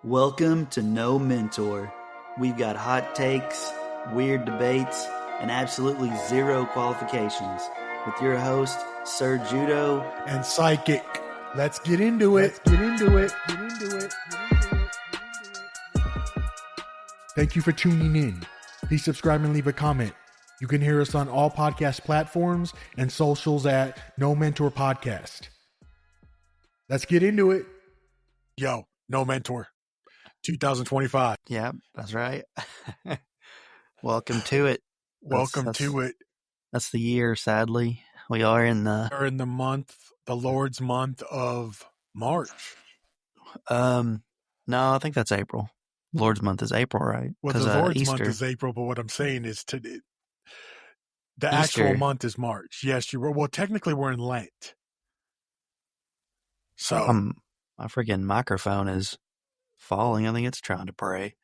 Welcome to No Mentor. We've got hot takes, weird debates, and absolutely zero qualifications. With your host, Ser Judo and Psychic. Let's get into it. Thank you for tuning in. Please subscribe and leave a comment. You can hear us on all podcast platforms and socials at No Mentor Podcast. Let's get into it. Yo, No Mentor 2025. Yeah, that's right. Welcome to it. Welcome to it. That's the year, sadly. We are in the... We're in the month, the Lord's month of March. No, I think that's April. Lord's month is April, right? Well, the Lord's month is April, but what I'm saying is the actual month is March. Yes, you were. Well, technically we're in Lent. So my freaking microphone is falling. I think it's trying to pray.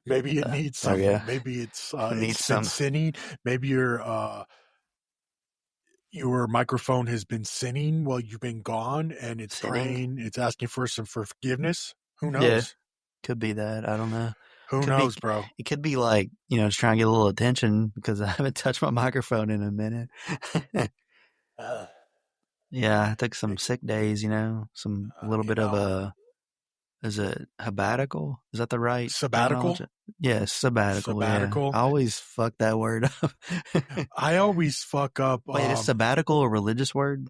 Maybe it needs something. Yeah. Maybe it's been sinning. Maybe your microphone has been sinning while you've been gone, and it's praying. It's asking for some forgiveness. Who knows? Yeah, could be that. I don't know. Who knows, bro? It could be like, just trying to get a little attention because I haven't touched my microphone in a minute. Yeah, I took some sick days, a little bit of a, is it sabbatical? Is that the right? Sabbatical? Yes, sabbatical. Sabbatical. Yeah. I always fuck that word up. I always fuck up. Wait, is sabbatical a religious word?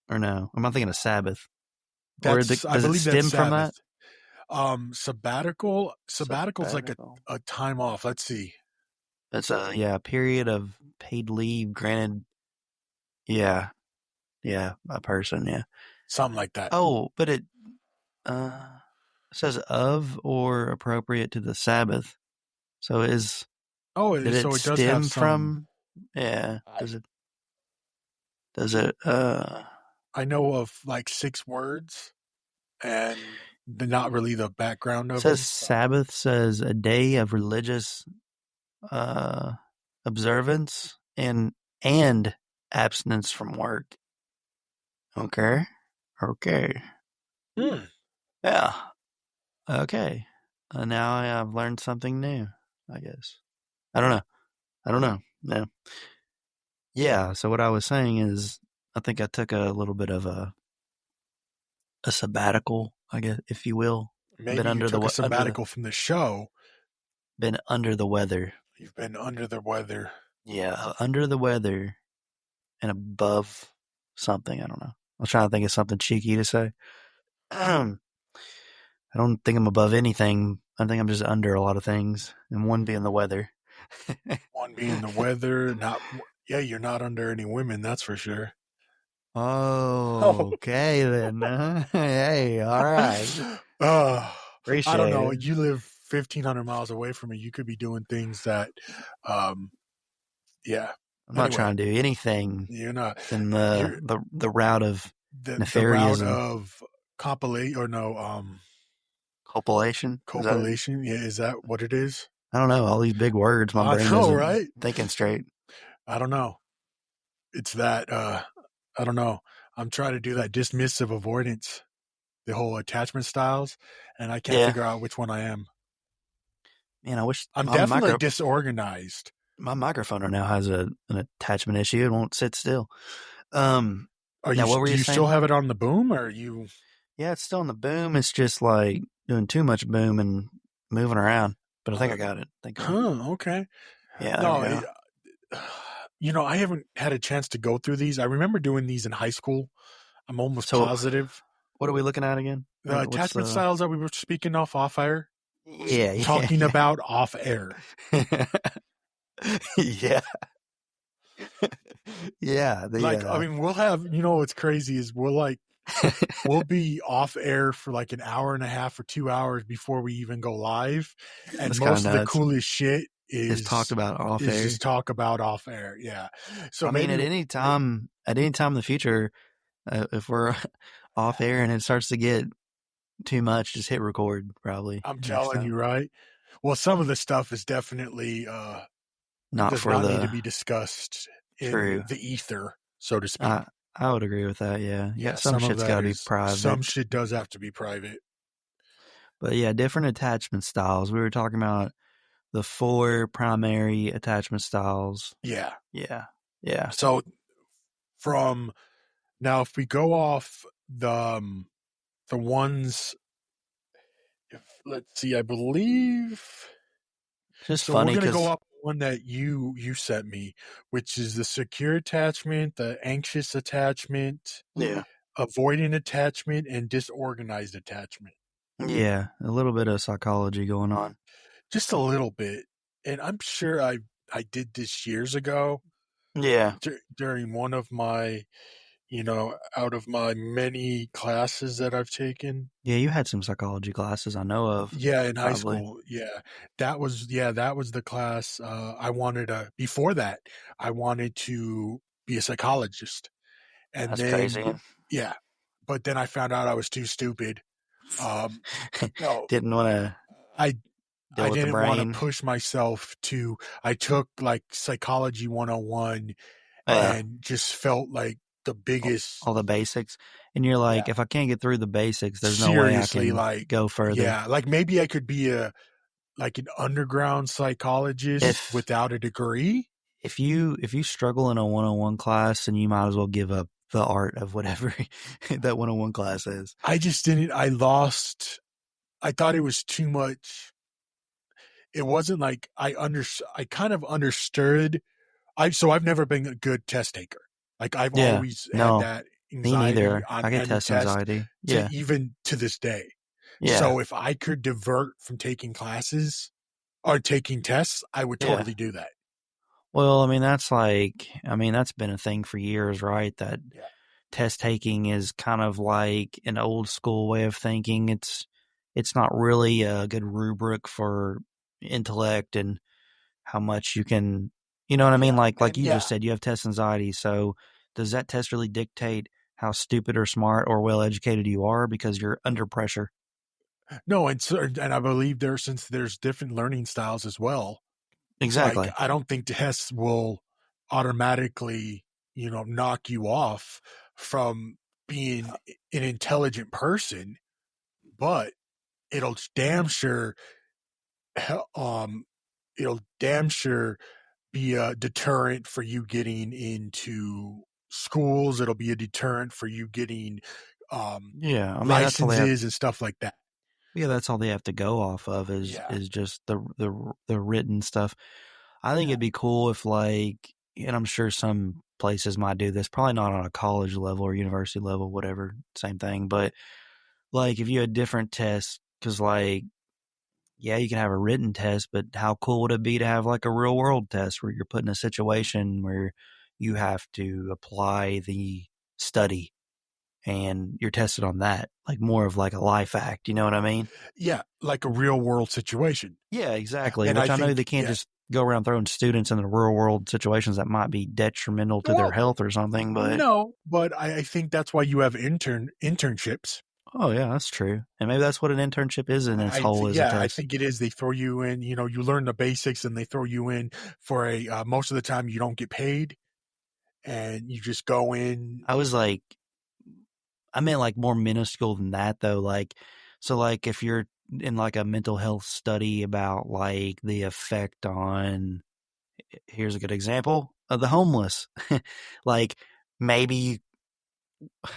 Or no? I'm not thinking of Sabbath. I believe it stem from that? Sabbatical is like a time off. Let's see. That's a period of paid leave granted. Yeah, a person. Yeah, something like that. Oh, but it says of or appropriate to the Sabbath. So is it does stem have some, from? Yeah. Does it? I know of like 6 words, and not really the background of it. Says Sabbath says a day of religious observance and abstinence from work. Okay. Yeah. Okay. Now I've learned something new, I guess. I don't know. No. Yeah. So what I was saying is, I think I took a little bit of a sabbatical, I guess, if you will. Maybe you took a sabbatical from the show. Been under the weather. You've been under the weather. Yeah, under the weather and above something. I don't know. I was trying to think of something cheeky to say. I don't think I'm above anything. I think I'm just under a lot of things, and one being the weather. One being the weather. You're not under any women, that's for sure. Oh, okay then. Hey, all right. Appreciate I don't know. You live 1,500 miles away from me. You could be doing things that, yeah. I'm not trying to do anything. You're not. In the route of nefarious. The route of copulation. Copulation. Yeah, is that what it is? I don't know. All these big words. My brain isn't right? Thinking straight. I don't know. It's that, I don't know. I'm trying to do that dismissive avoidance, the whole attachment styles, and I can't figure out which one I am. Man, I wish I'm definitely disorganized. My microphone now has an attachment issue. It won't sit still. Do you still have it on the boom, or you? Yeah, it's still on the boom. It's just like doing too much boom and moving around. But I think I got it. Okay. Yeah. No, I haven't had a chance to go through these. I remember doing these in high school. I'm almost positive. What are we looking at again? The attachment styles that we were speaking off air? Yeah. Talking about off air. Yeah. Yeah. We'll have, what's crazy is we'll be off air for like an hour and a half or 2 hours before we even go live. And That's most of the coolest shit is talked about off air. Just talk about off air. Yeah. So at any time in the future, if we're off air and it starts to get too much, just hit record probably. I'm telling you, right? Well, some of the stuff is definitely need to be discussed in the ether, so to speak. I would agree with that. Yeah. Some shit's got to be private. Some shit does have to be private. But yeah, different attachment styles. We were talking about the 4 primary attachment styles. Yeah. Yeah. Yeah. So from now, if we go off the ones, if, let's see, I believe. It's just So we're funny gonna go because, off one that you sent me, which is the secure attachment, the anxious attachment, yeah. avoidant attachment, and disorganized attachment. Yeah, a little bit of psychology going on. Just a little bit, and I'm sure I did this years ago Yeah. during one of my, out of my many classes that I've taken. Yeah, you had some psychology classes I know of, Yeah, in high probably. school. That was the class I wanted to before that. I wanted to be a psychologist. And That's crazy. then yeah, but then I found out I was too stupid. No, Didn't want to I deal I with the didn't want to brain. push myself to I took like psychology 101 Yeah. and just felt like the biggest All the basics. And you're yeah, like, if I can't get through the basics, there's no way I seriously can like go further. yeah, like maybe I could be a like an underground psychologist If without a degree. if you struggle in a 101 class, then you might as well give up the art of whatever that 101 class is. I just didn't. I lost. I thought it was too much. It wasn't like I kind of understood. I've never been a good test taker. Like I've Yeah. always had No, that me anxiety neither. I on get any test test anxiety. to Yeah. even to this day. Yeah. So if I could divert from taking classes or taking tests, I would Yeah. totally do that. Well, that's been a thing for years, right? That Yeah. test taking is kind of like an old school way of thinking. It's not really a good rubric for intellect and how much you can, you know what I mean? Yeah. Like And you just yeah. said, you have test anxiety. So does that test really dictate how stupid or smart or well educated you are because you're under pressure? No, and I believe since there's different learning styles as well. Like Exactly. I don't think tests will automatically, knock you off from being an intelligent person, but it'll damn sure um it'll damn sure be a deterrent for you getting into schools. It'll be a deterrent for you getting Yeah. That's all they have. licenses and stuff like that. Yeah, that's all they have to go off of Yeah. is just the written stuff. I think Yeah. it'd be cool if and I'm sure some places might do this, probably not on a college level or university level, whatever, same thing. But like if you had different tests, because yeah, you can have a written test, but how cool would it be to have like a real world test where you're put in a situation where you have to apply the study and you're tested on that, like more of like a life act. You know what I mean? Yeah, like a real world situation. Yeah, exactly. And I Which I know they think, can't yeah, just go around throwing students in the real world situations that might be detrimental to their well, health or something. But no, but I think that's why you have internships. oh yeah, that's true. And maybe that's what an internship is in its whole as a Yeah, I test. think it is. They throw you in, you learn the basics and they throw you in for most of the time you don't get paid and you just go in. I was like, I meant like more minuscule than that though. So like if you're in like a mental health study about like the effect on, here's a good example of the homeless. Like maybe,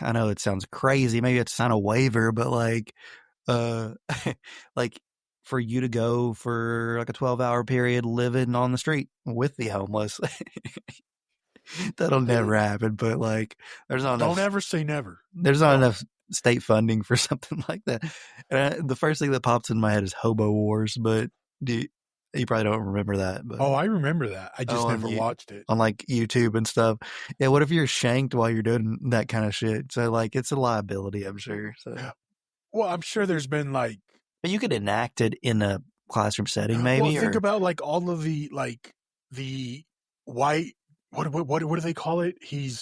I know it sounds crazy. Maybe it's sign a waiver, but uh, like for you to go for like a 12-hour period living on the street with the homeless. That'll never happen, but like there's not Don't enough ever say never. there's not Don't. enough state funding for something like that. And the first thing that pops in my head is Hobo Wars, but you probably don't remember that, but Oh, I remember that. I oh, just never watched it. on like YouTube and stuff. Yeah, what if you're shanked while you're doing that kind of shit? So like it's a liability, I'm sure. So, Well, I'm sure there's been like, but you could enact it in a classroom setting, well, maybe, think or about like all of the white, what do they call it? He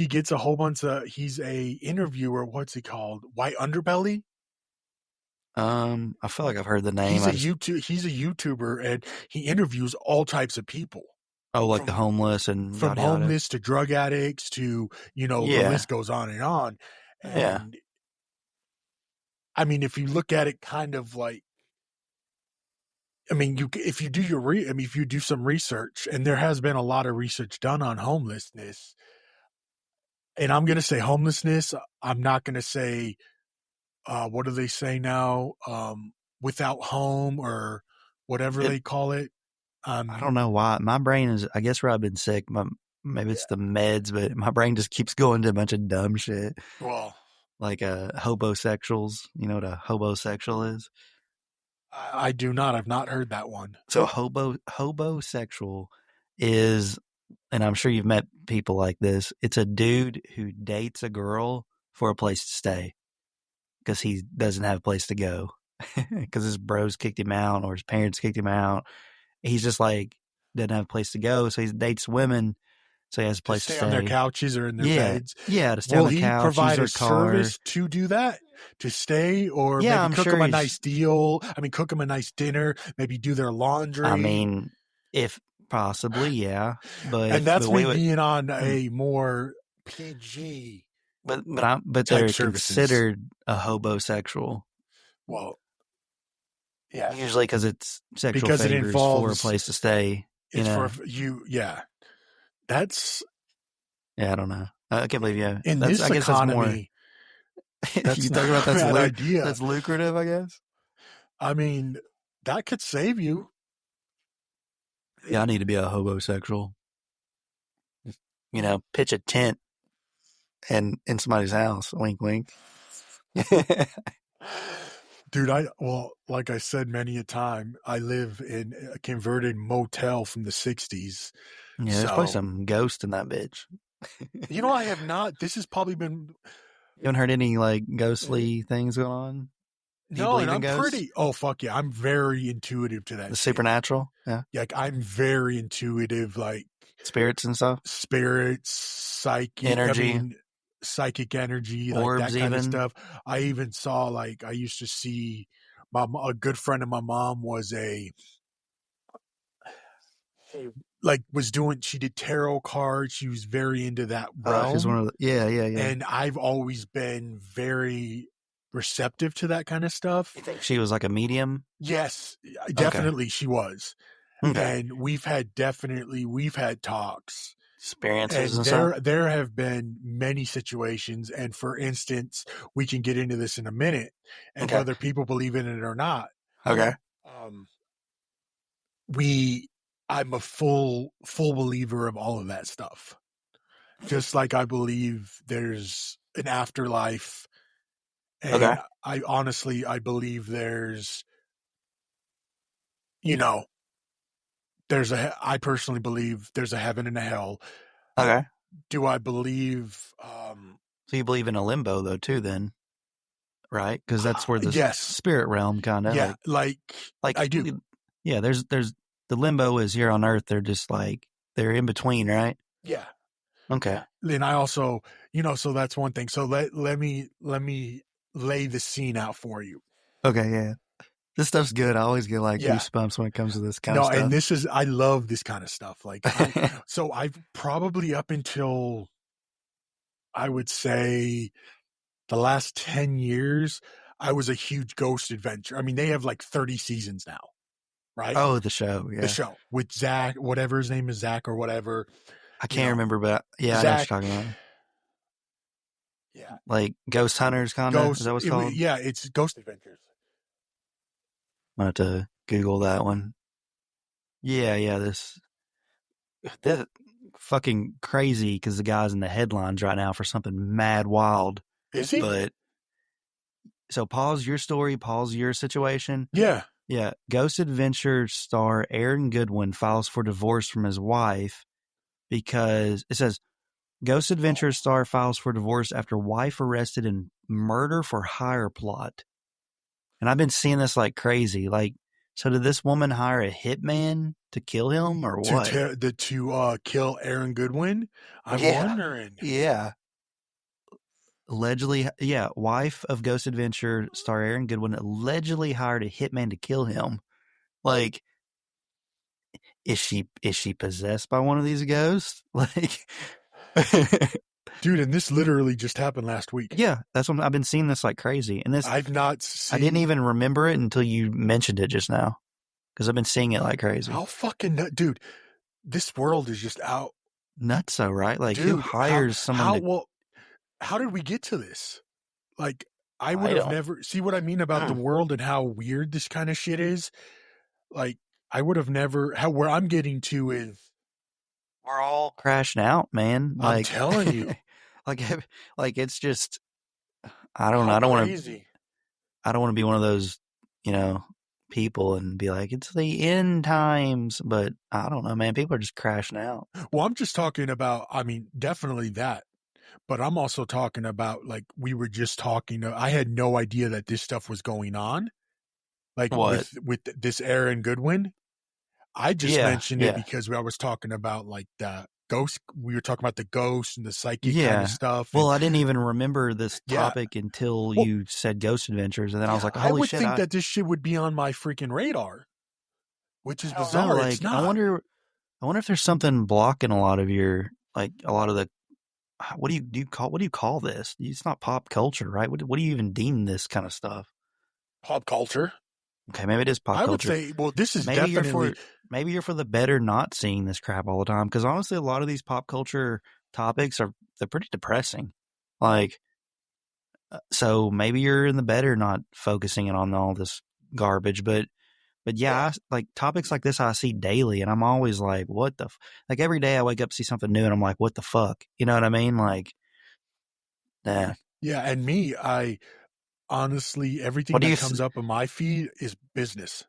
gets a whole bunch of, he's a interviewer. What's he called? White underbelly. I feel like I've heard the name. He's a YouTuber and he interviews all types of people Oh, like the from homeless and from yada yada. homeless to drug addicts to, the Yeah, list goes on. yeah. And I mean, if you look at it kind of like, I mean, if you do if you do some research, and there has been a lot of research done on homelessness, and I'm going to say homelessness. I'm not going to say what do they say now? Without home or whatever It, they call it. I don't know why. My brain is, I guess where I've been sick, maybe Yeah. it's the meds, but my brain just keeps going to a bunch of dumb shit. Well, Like hobosexuals. You know what a hobosexual is? I do not. I've not heard that one. So hobosexual is, and I'm sure you've met people like this. It's a dude who dates a girl for a place to stay because he doesn't have a place to go because his bros kicked him out or his parents kicked him out. He's just like doesn't have a place to go, so he dates women so he has a To place to stay on their stay. couches or in their Yeah, beds. yeah, to stay on Will the he couch, use provide their a car. service to do that? To stay, or Yeah, maybe I'm cook sure them a he's. nice deal? I mean, cook them a nice dinner, maybe do their I laundry. mean, if possibly, yeah, And but that's me we would. being on a more PG But type they're services. considered a hobosexual Well, yeah, usually because it's sexual because it favors for a involves place to stay. You it's for know, you. Yeah, that's yeah, I don't know. I can't believe yeah. in That's I this guess that's more. economy. If That's you not talk about a bad idea. that's lucrative, I guess. I mean, that could save you. Yeah, I need to be a hobosexual. You know, pitch a tent and in somebody's house. Wink, wink. Yeah, Dude, like I said many a time, I live in a converted motel from the 60s. there's probably So, some ghost in that bitch. I have not, this has probably been, You haven't heard any like eh, ghostly things going on? Do you no, and believe in I'm ghosts? pretty, oh, fuck yeah. I'm very intuitive to The that shit. supernatural? Yeah. Like, I'm very intuitive, like Spirits and stuff? spirits, Energy? psychic energy, like that Orbs kind of even? stuff. I even saw, like, I used to see a good friend of my mom was she did tarot cards. She was very into that She's one realm. of the, yeah, yeah, yeah. And I've always been very receptive to that kind of stuff. You think she was like a medium? Yes, Okay. definitely she was. Okay. And we've had talks. Experiences And and stuff? there have been many situations. And for instance, we can get into this in a minute, and Okay. whether people believe in it or not. Okay. Um, we I'm a full believer of all of that stuff. Just like I believe there's an afterlife, Okay. and I believe there's, you know, I personally believe there's a heaven and a hell. Okay. Do I believe So you believe in a limbo though too then, right? Because that's where the yes. spirit realm kind of Yeah, like I do. yeah, there's the limbo is here on earth. They're just like they're in between, right? Yeah. Okay. Yeah. And I also, so that's one thing. So let me lay the scene out for you. Okay, yeah. This stuff's good. I always get like Yeah. goosebumps when it comes to this kind of No, and stuff. I love this kind of stuff. Like so I've probably up until I would say the last 10 years, I was a huge Ghost Adventure. I mean, they have like 30 seasons now, right? Oh, the show, The yeah. show with Zach, whatever his name is, Zach or whatever, I you can't know, remember, but yeah, I know what Zach. you're talking about. Yeah. Like Ghost Hunters, kind of. Is that what it's called? Yeah, it's Ghost Adventures. I'm going to have to Google that one. Yeah, yeah. This fucking crazy because the guy's in the headlines right now for something mad wild. Is he? But so pause your story, pause your situation. Yeah. Yeah. Ghost Adventure star Aaron Goodwin files for divorce from his wife because it says Ghost Adventure star files for divorce after wife arrested in murder for hire plot. And I've been seeing this like crazy. Like, so did this woman hire a hitman to kill him or what? To kill Aaron Goodwin? I'm wondering. Yeah. Allegedly, yeah, wife of Ghost Adventure star Aaron Goodwin allegedly hired a hitman to kill him. Like, is she possessed by one of these ghosts? Like, Dude, and this literally just happened last week. Yeah, that's what I've been seeing this like crazy. And this, I've not I didn't seen even remember it until you mentioned it just now because I've been seeing it like crazy. how fucking dude. This world is just out, Nuts, so right? Like, who dude. How hires someone how to? well? How did we get to this? Like, I would I have don't. never see what I mean about the world and how weird this kind of shit is. Like, I would have never. How where I'm getting to is, We're all crashing out, man. I'm Like, telling you, like, like it's just. I don't know. how crazy. I don't want to be one of those, you know, people and be like, it's the end times. But I don't know, man. People are just crashing out. Well, I'm just talking about. I mean, definitely that. But I'm also talking about like we were just talking. I had no idea that this stuff was going on. Like What? with this Aaron Goodwin, I just Yeah, mentioned it yeah, because I was talking about like the ghost. We were talking about the ghost and the psychic kind of yeah. stuff, Well, and I didn't even remember this yeah, topic until well, you said Ghost Adventures, and then I was yeah. like, I holy would shit! think that this shit would be on my freaking radar, which is I don't know. bizarre. It's Like, not I wonder if there's something blocking a lot of your, like, a lot of the. What do you call this? It's not pop culture, right? What do you even deem this kind of stuff? pop culture. Okay, maybe it is pop I would culture. say, well, this is Maybe you're definitely. for maybe you're for the better not seeing this crap all the time because honestly, a lot of these pop culture topics they're pretty depressing. Like, so maybe you're in the better not focusing it on all this garbage, but yeah, Yeah, like topics like this I see daily, and I'm always like, what the like every day I wake up see something new, and I'm like, what the fuck, you know what I mean? Like, yeah. yeah, and me, I honestly, everything What do that you? comes up on my feed is business.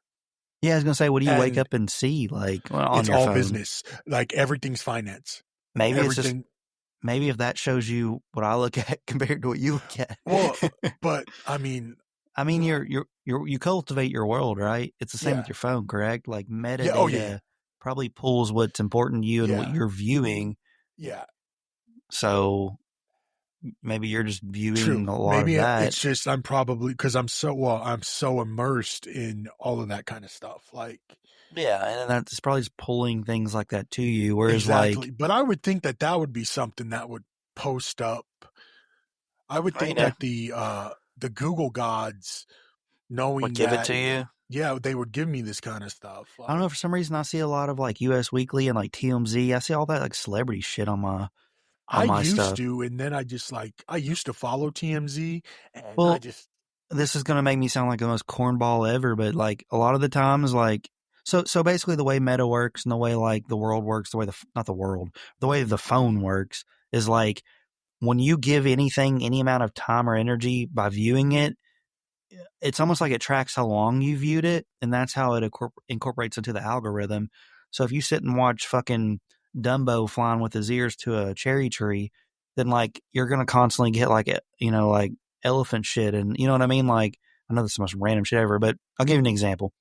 Yeah, I was gonna say, what do you wake And up and see like on it's your all phone? business. Like everything's finance. Maybe it's just Everything. maybe if that shows you what I look at compared to what you look at. Well, but I mean, I mean, you cultivate your world, right? It's the same yeah, with your phone, correct? Like yeah. Oh yeah, metadata probably pulls what's important to you and what yeah, you're viewing. yeah. So maybe you're just True. viewing a lot of Maybe that. it's just I'm probably because I'm so immersed in all of that kind of stuff. Like Yeah, and that's probably just pulling things like that to you. Whereas, like, exactly. But I would think that that would be something that would post up. I would well, think that the Google gods, would knowing give it that, to you. yeah, they would give me this kind of stuff. I don't know. Like For some reason, I see a lot of like U.S. Weekly and like TMZ. I see all that like celebrity shit I on my used stuff. to, and then I just like I used to follow TMZ, and I Well, just this is gonna make me sound like the most cornball ever, but like a lot of the times, like so basically the way meta works and the way like the world works, the way not the world, the way the phone works is like when you give anything any amount of time or energy by viewing it, it's almost like it tracks how long you viewed it, and that's how it incorporates into the algorithm. So if you sit and watch fucking Dumbo flying with his ears to a cherry tree, then like you're gonna constantly get like like elephant shit, and you know what I mean. Like I know this is the most random shit ever, but I'll give you an example.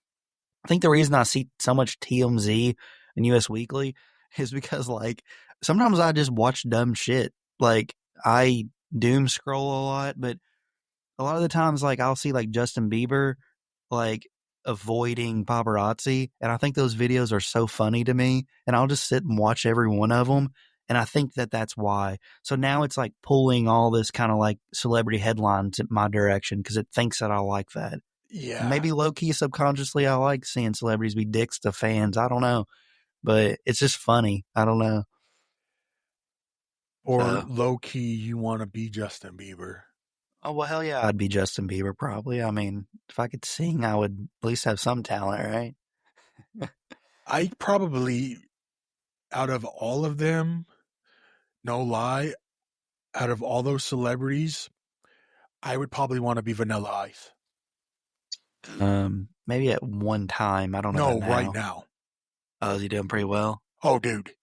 I think the reason I see so much TMZ and US Weekly is because like sometimes I just watch dumb shit. Like I doom scroll a lot, but a lot of the times, like I'll see like Justin Bieber, like avoiding paparazzi, and I think those videos are so funny to me, and I'll just sit and watch every one of them, and I think that that's why. So now it's like pulling all this kind of like celebrity headlines in my direction because it thinks that I like that, and yeah. maybe low key subconsciously I like seeing celebrities be dicks to fans. I don't know, but it's just funny. I don't know. Or So, low key, you want to be Justin Bieber. oh well, hell yeah, I'd be Justin Bieber probably. I mean, if I could sing, I would at least have some talent, right? I probably, out of all of them, no lie, out of all those celebrities, I would probably want to be Vanilla Ice. Maybe at one time. I don't know about No, right now. now. Oh, is he doing pretty well? Oh, dude,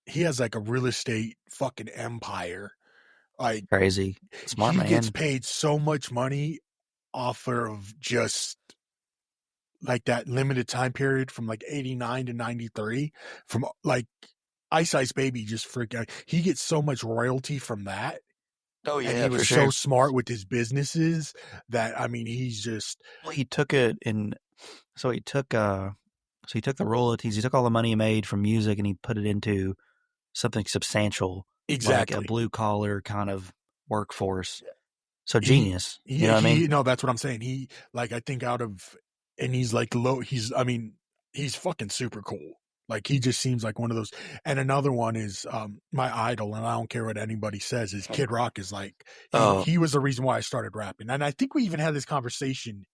he has like a real estate fucking empire. Like Crazy. Smart he gets man. paid so much money off of just like that limited time period from like 89 to 93 from like Ice Ice Baby just freaking he gets so much royalty from that Oh and yeah, he for was so sure. smart with his businesses that I mean he's just Well, he took it in. So he took the royalties. He took all the money he made from music and he put it into something substantial. like a Exactly. blue collar kind of workforce. So He genius. You know what I mean? no, that's what I'm saying. He like I think out of and he's like low. I mean he's fucking super cool. Like he just seems like one of those. And another one is my idol, and I don't care what anybody says. Is Kid Rock is like Oh, he was the reason why I started rapping, and I think we even had this conversation.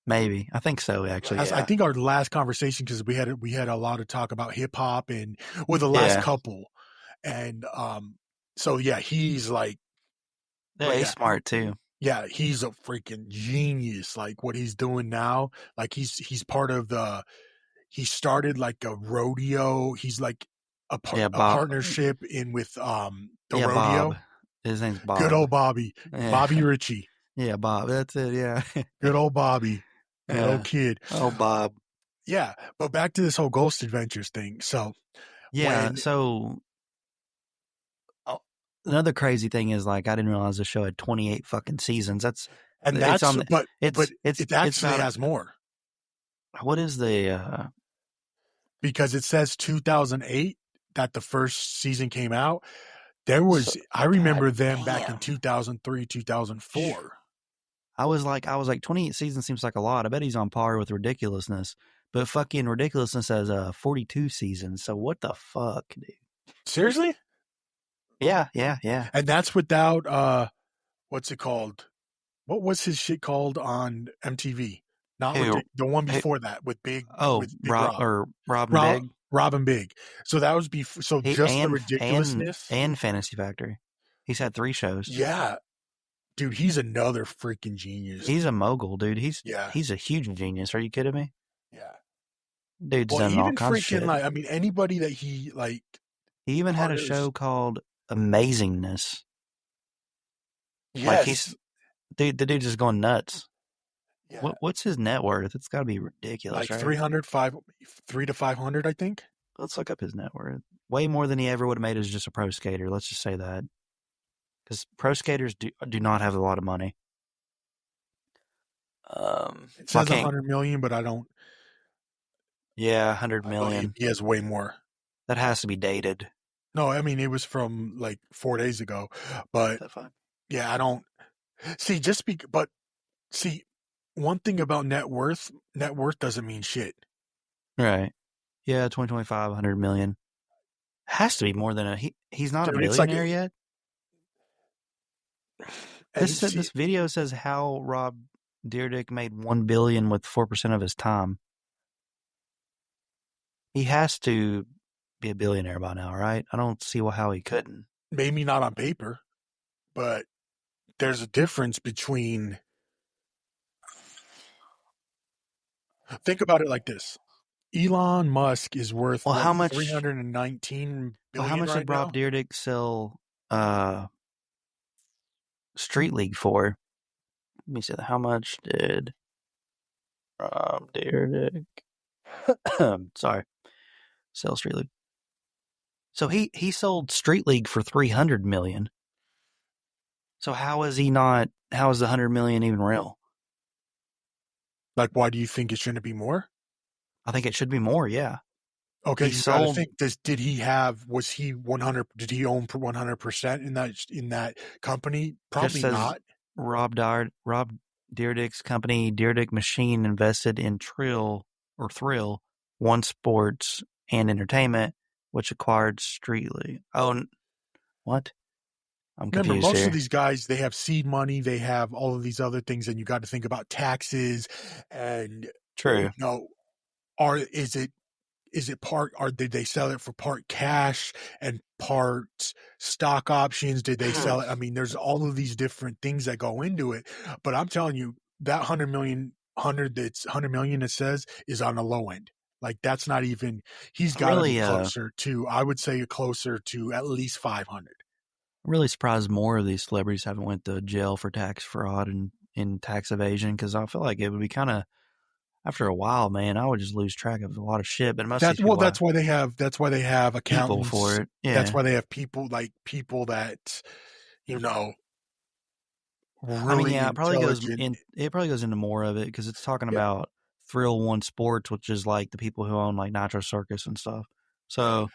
maybe. I think so. Actually, I yeah, think our last conversation because we had a lot of talk about hip hop and with the last yeah, couple, and so yeah, he's like, yeah. but He's yeah, smart too. yeah, he's a freaking genius. Like what he's doing now, like he's part of the. He started like a rodeo. He's like Yeah, a Bob. partnership in with the Yeah, Bob. rodeo. His name's Good Bob. old Bobby, Yeah, Bobby Ritchie. yeah, Bob. That's it. Yeah, Good old Bobby, good old yeah. kid. Oh, Bob. Yeah, but back to this whole Ghost Adventures thing. So Yeah. when So oh, another crazy thing is like I didn't realize the show had 28 fucking seasons. That's and it's that's on. but it It's actually about has more what is the because it says 2008 that the first season came out. There so, was I God remember them back in damn. 2003, 2004. I was like 28 seasons seems like a lot. I bet he's on par with Ridiculousness. But fucking Ridiculousness has 42 seasons. So what the fuck, dude? Seriously? Yeah, yeah, yeah. And that's without what's it called? What was his shit called on MTV? Not Who? the one Who before that oh, with Big Rob. Rob and Big. Robin Big. So that was before. So He just the ridiculousness. and Fantasy Factory. He's had 3 shows. Yeah, dude, he's another freaking genius. He's a mogul, dude. Yeah, He's a huge genius. Are you kidding me? yeah. Dude's Well, done all even kinds of freaking shit. like I mean anybody that he like He even had a partners. show called Amazingness. Like Yes. he's dude, the dude's just going nuts. Yeah. What's his net worth? It's got to be ridiculous, Like right? 3 to 500, I think. Let's look up his net worth. Way more than he ever would have made as just a pro skater. Let's just say that because pro skaters do not have a lot of money. It Well, I says can't. 100 million, but I don't. Yeah, 100 I believe million. he has way more. That has to be dated. No, I mean it was from like 4 days ago, Is but that fine? yeah, I don't see but see one thing about net worth doesn't mean shit. Right. Yeah, 2025, 100 million. Has to be more than he's not a Dude, it's like billionaire yet. and see This video says how Rob Dyrdek made 1 billion with 4% of his time. He has to be a billionaire by now, right? I don't see how he couldn't. maybe not on paper, but there's a difference between think about it like this. Elon Musk is worth Well, what how much 319 well how billion much right did Rob now? Dyrdek sell Street League for? Let me see. How much did Rob Dyrdek sorry, sell Street League? So he sold Street League for 300 million. So how is how is the 100 million even real? Like why do you think it shouldn't be more? I think it should be more, yeah. Okay, He you got to sold think. Did he have? Was he 100? Did he own 100% in that company? just Probably says not. Rob Dyrdek's company, Dyrdek Machine, invested in Thrill One Sports and Entertainment, which acquired Street League. Oh, what? I'm Remember, confused most of here. these guys they have seed money, they have all of these other things, and you got to think about taxes and True. are is it part or did they sell it for part cash and part stock options? Did they sell it? I mean, there's all of these different things that go into it. But I'm telling you, that 100 million it says is on the low end. Like that's not even he's I'm got to be really closer to I would say closer to at least 500. really surprised more of these celebrities haven't went to jail for tax fraud and tax evasion because I feel like it would be kind of after a while, man, I would just lose track of a lot of shit. But most of That these well, people have that's why they have people for accountants. it. That's Yeah. why they have people that you know I mean, really yeah, intelligent. it probably goes into more of it because it's talking Yeah, about Thrill One Sports, which is like the people who own like Nitro Circus and stuff. yeah. So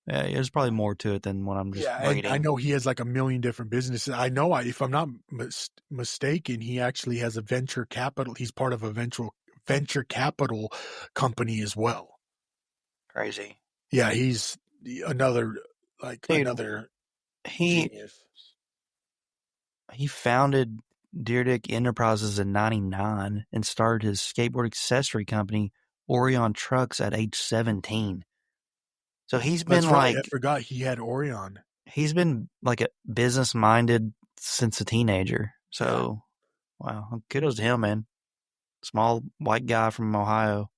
Yeah, there's probably more to it than what I'm just Yeah, and I reading. know he has like a million different businesses. I know, if I'm not mistaken, he actually has a venture capital. He's part of a venture capital company as well. Crazy. Yeah, he's another Dude, another he genius. he founded Deerdick Enterprises in '99 and started his skateboard accessory company, Orion Trucks, at age 17. So That's right. I forgot he had Orion. he's been like a business minded since a teenager. Yeah, So wow, kudos to him, man. Small white guy from Ohio.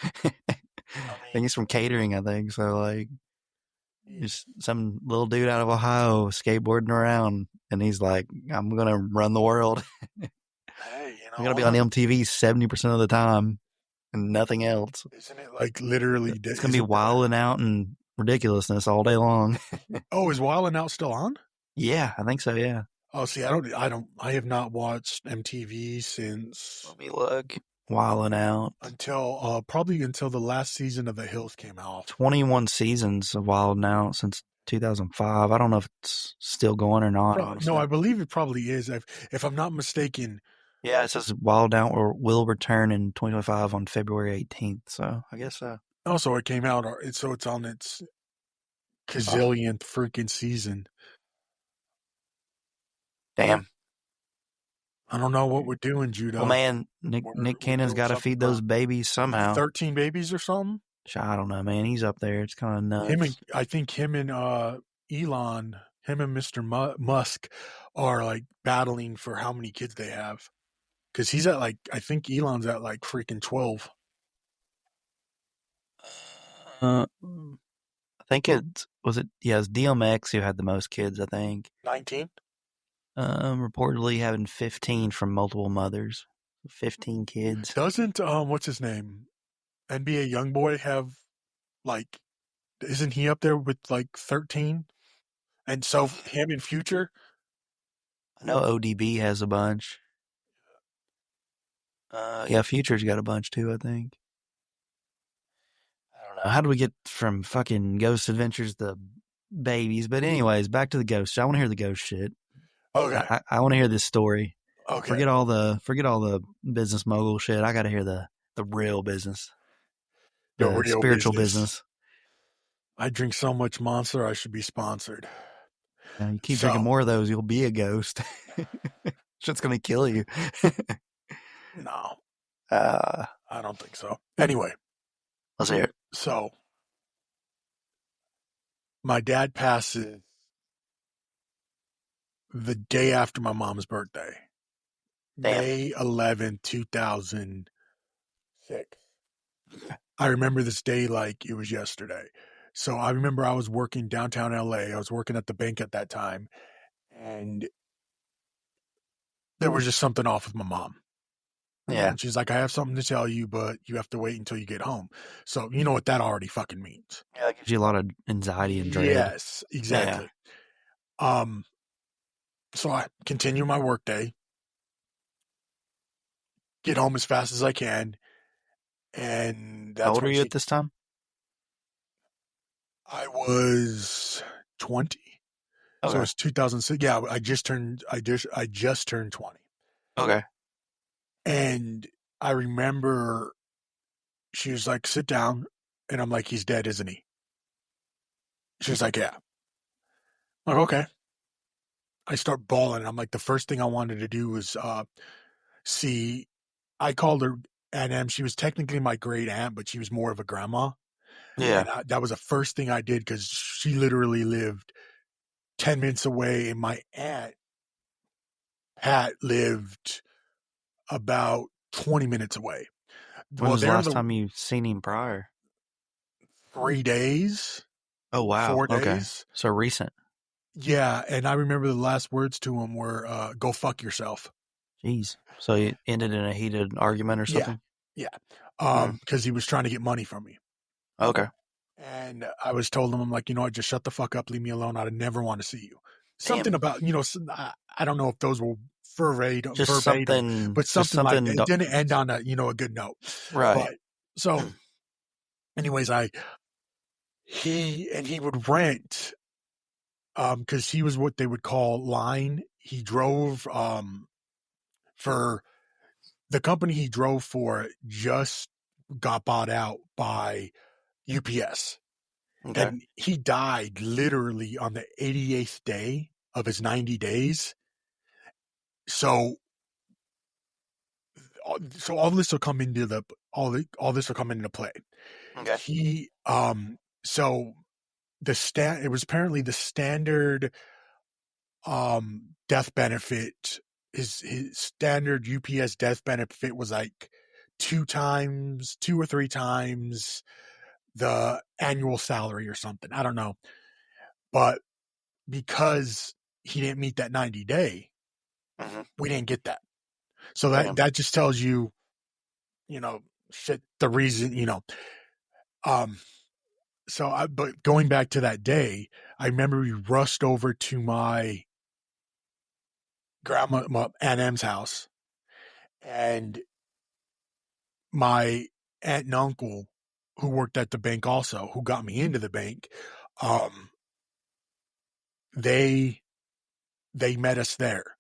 I I think mean, he's from catering, I think. So like he- just some little dude out of Ohio skateboarding around and he's like, I'm gonna run the world. hey, you I'm know gonna be on what? MTV 70% of the time and nothing else. Isn't it like literally? It's gonna be Isn't the wilding out and ridiculousness all day long. is Wild 'N Out still on? Yeah, I think so, yeah. Oh, see, I have not watched MTV since Let me look. Wilding out. until probably until the last season of The Hills came out. 21 seasons of Wilding Out since 2005. I don't know if it's still going or not, No, honestly. I believe it probably is. If I'm not mistaken. Yeah, it says Wild Out will return in 2025 on February 18th. So I guess so. Also, it came out. So it's on its Oh, gazillionth freaking season. damn. I don't know what we're doing, Well, Judo. man, Nick We're Cannon's doing got to something feed those wrong. babies somehow. 13 babies or something. I don't know, man. He's up there. It's kind of nuts. I think him and Elon, him and Mr. Musk are like battling for how many kids they have. Because he's at like, I think Elon's at like freaking 12. I think it's DMX who had the most kids, I think. 19? Reportedly having 15 from multiple mothers. 15 kids. Doesn't, what's his name? NBA Youngboy have like, isn't he up there with like 13? And so him in Future? I know ODB has a bunch. Yeah, Future's got a bunch too, I think. I don't know. How do we get from fucking Ghost Adventures to babies? But anyways, back to the ghost. I want to hear the ghost shit. Okay. I want to hear this story. Okay. Forget all the business mogul shit. I got to hear the real business, The the real spiritual business. business. I drink so much Monster, I should be sponsored. You keep So, drinking more of those, you'll be a ghost. Shit's gonna kill you. no, uh, I don't think so. Anyway, let's hear it. so my dad passes the day after my mom's birthday, Damn. May 2006. I remember this day like it was yesterday. So I remember I was working downtown LA. I was working at the bank at that time, and there was just something off with my mom. Yeah. And she's like, I have something to tell you, but you have to wait until you get home. So you know what that already fucking means. Yeah, that gives you a lot of anxiety and dread. Yes, exactly. So I continue my work day, get home as fast as I can, and that's How old are when you at this time? I was 20. Okay. So it's 2006. Yeah, I just turned 20. Okay. And I remember she was like, sit down. And I'm like, he's dead, isn't he? She was like, yeah. I'm like, okay. I start bawling. I'm like, the first thing I wanted to do was see. I called her Aunt Em. She was technically my great aunt, but she was more of a grandma. Yeah. And that was the first thing I did because she literally lived 10 minutes away. And my aunt, Pat, lived about 20 minutes away. When was the last time you seen him prior? 3 days. Oh wow. 4 Okay. days. So recent. Yeah, and I remember the last words to him were, go fuck yourself. Jeez. So you ended in a heated argument or something? Yeah. Because he was trying to get money from me. Okay. And I was told him, I'm like, just shut the fuck up, leave me alone. I'd never want to see you. Something Damn. about, I don't know if those were verbatim, Just something, but something like something. it didn't end on a good note. Right. But so anyways, I he would rent, because he was what they would call line. He drove, for the company he drove for just got bought out by UPS, Okay. and he died literally on the 88th day of his 90 days. So all this will come into the all this will come into play. Okay. He so it was apparently the standard death benefit. His standard UPS death benefit was like two or three times the annual salary or something. I don't know. But because he didn't meet that 90-day, Hmm. we didn't get that. So Damn. that just tells you, shit, the reason, um, but going back to that day, I remember we rushed over to my my Aunt M's house, and my aunt and uncle, who worked at the bank also, who got me into the bank, um, they met us there,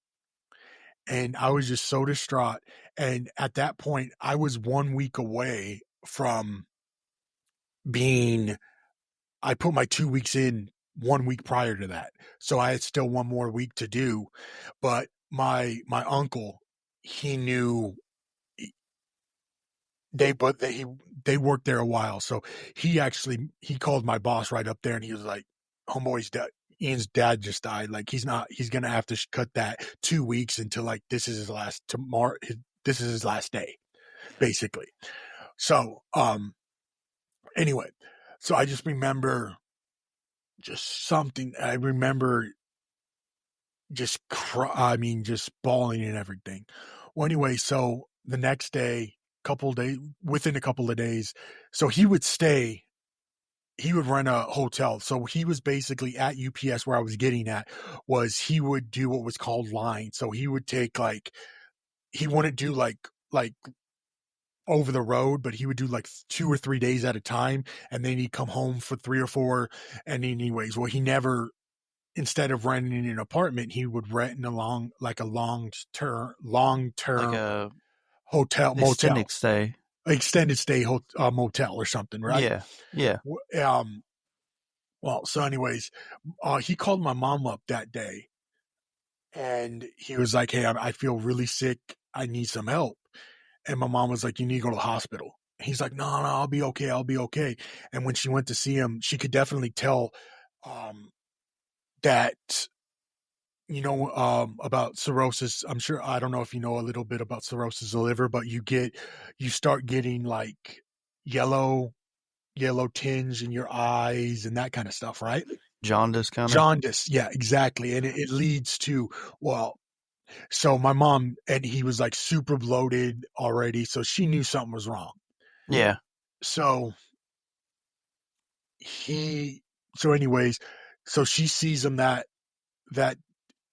and I was just so distraught. And at that point, I was 1 week away from being. I put my 2 weeks in 1 week prior to that, so I had still one more week to do. But my uncle, he knew they worked there a while, so he called my boss right up there, and he was like, "Homeboy's dad, Ian's dad just died. Like he's gonna have to cut that 2 weeks until like this is his last tomorrow. This is his last day, basically." So anyway, so I just remember just something. I remember just bawling and everything. Well, anyway, so the next day, within a couple of days, so he would rent a hotel. So he was basically at UPS. Where I was getting at was he would do what was called line. So he would take he wouldn't do like over the road, but he would do like 2 or 3 days at a time, and then he'd come home for 3 or 4. And anyways, well, he never, instead of renting an apartment, he would rent a long Like term a hotel motel, extended stay. extended stay motel or something, right? Yeah. Yeah. Um. Well, so anyways, he called my mom up that day, and he was like, "Hey, I feel really sick. I need some help." And my mom was like, "You need to go to the hospital." He's like, "No, no, I'll be okay. I'll be okay." And when she went to see him, she could definitely tell um, that about cirrhosis. I'm sure, I don't know if you know a little bit about cirrhosis of the liver, but you start getting like yellow yellow tinge in your eyes and that kind of stuff, right? Jaundice kind of. Jaundice, yeah, exactly. And it leads to, well, so my mom, and he was like super bloated already, so she knew something was wrong. Yeah. So he so anyways, so she sees him that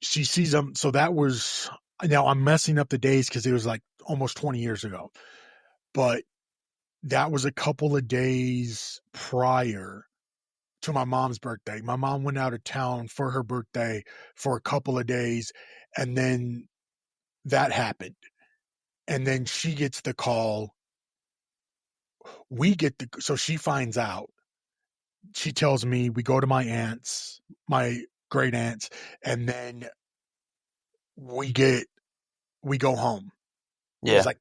she sees him. So that was, now I'm messing up the days because it was like almost 20 years ago, but that was a couple of days prior to my mom's birthday. My mom went out of town for her birthday for a couple of days, and then that happened. And then she gets the call. So she finds out. She tells me, we go to my great aunts, and then we get we go home. It was Yeah. like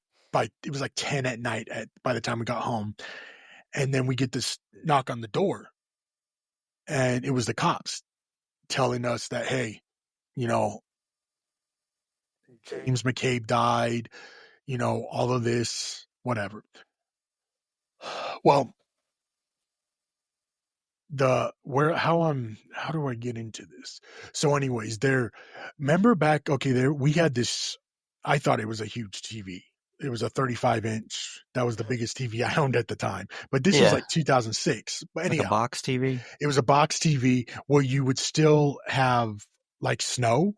it was like 10 at night by the time we got home. And then we get this knock on the door, and it was the cops telling us that, hey, you know, James McCabe died, all of this, whatever. Well, how do I get into this? So anyways, remember back, okay, we had this, I thought it was a huge TV. It was a 35-inch. That was the biggest TV I owned at the time. But this was Yeah. like 2006. But Like a anyhow, box TV. it was a box TV where you would still have like snow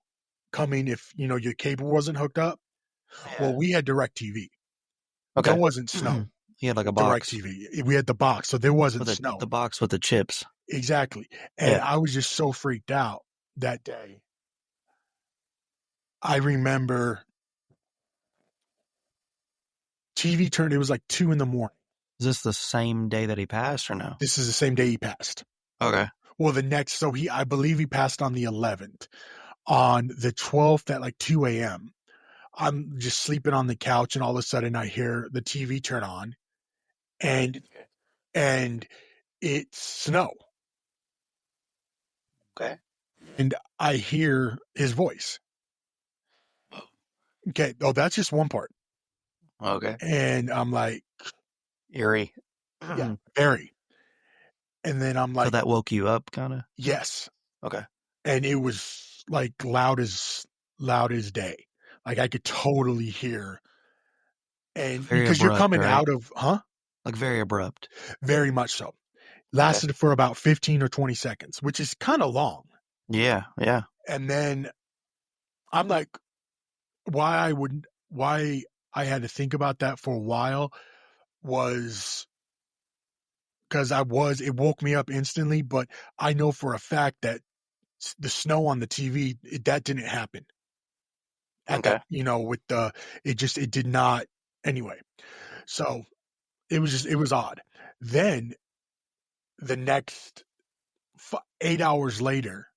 coming if, your cable wasn't hooked up. Yeah. Well, we had direct TV. There Okay. wasn't snow. He had like a box DirecTV. We had the box, so there wasn't with snow. the box with the chips. Exactly. And Yeah. I was just so freaked out that day. I remember TV turned, it was like 2 in the morning. Is this the same day that he passed or no? This is the same day he passed. Okay. Well, I believe he passed on the 11th. On the 12th at like 2 a.m., I'm just sleeping on the couch, and all of a sudden I hear the TV turn on, and and it's snow, Okay. and I hear his voice. Okay, oh, that's just one part, Okay. and I'm like, Eerie. yeah, So very. And then I'm like, that woke you up, kind of. yes, Okay. and it was like loud as day, like I could totally hear, and Very because you're abrupt, coming right? out of, huh? Like very abrupt. Very much so. Okay. Lasted for about 15 or 20 seconds, which is kind of long. Yeah. Yeah. And then I'm like, why I had to think about that for a while was because it woke me up instantly, but I know for a fact that the snow on the TV, that didn't happen at that, Okay. with it did not. Anyway, so it was odd. Then the next 8 hours later,